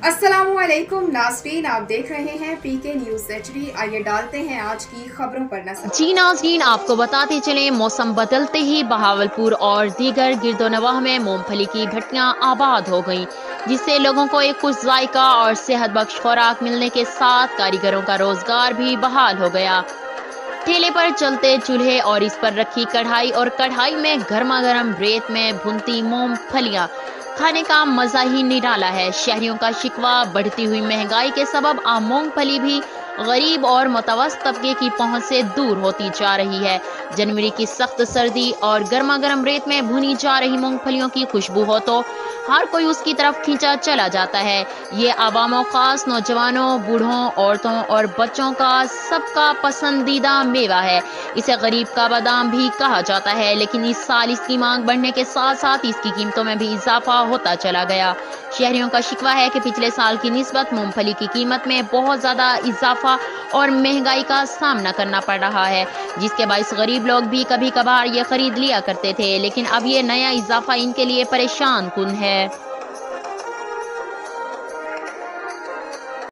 अस्सलामु अलैकुम नाज़रीन, आप देख रहे हैं पीके न्यूज़ एचडी। आइए डालते हैं आज की खबरों पर नजर। जी नाज़रीन, आपको बताते चलें, मौसम बदलते ही बहावलपुर और दीगर गिरदोनवाह में मूंगफली की भट्टियां आबाद हो गईं, जिससे लोगों को एक खुश जायका और सेहत बख्श खुराक मिलने के साथ कारीगरों का रोजगार भी बहाल हो गया। ठेले पर चलते चूल्हे और इस पर रखी कढ़ाई और कढ़ाई में गर्मा गर्म रेत में भुनती मूंगफलियां खाने का मजा ही निराला है। शहरियों का शिकवा बढ़ती हुई महंगाई के सबब आम मूंगफली भी गरीब और मुतवस्सित तबके की पहुंच से दूर होती जा रही है। जनवरी की सख्त सर्दी और गर्मा गर्म रेत में भुनी जा रही मूंगफलियों की खुशबू हो तो हर कोई उसकी तरफ खींचा चला जाता है। ये आवामों, खास नौजवानों, बूढ़ों, औरतों और बच्चों का सबका पसंदीदा मेवा है। इसे गरीब का बादाम भी कहा जाता है, लेकिन इस साल इसकी मांग बढ़ने के साथ साथ इसकी कीमतों में भी इजाफा होता चला गया। शहरियों का शिकवा है कि पिछले साल की निस्बत मूंगफली की कीमत में बहुत ज्यादा इजाफा और महंगाई का सामना करना पड़ रहा है, जिसके बाइस गरीब लोग भी कभी कभार ये खरीद लिया करते थे, लेकिन अब ये नया इजाफा इनके लिए परेशान कुन है।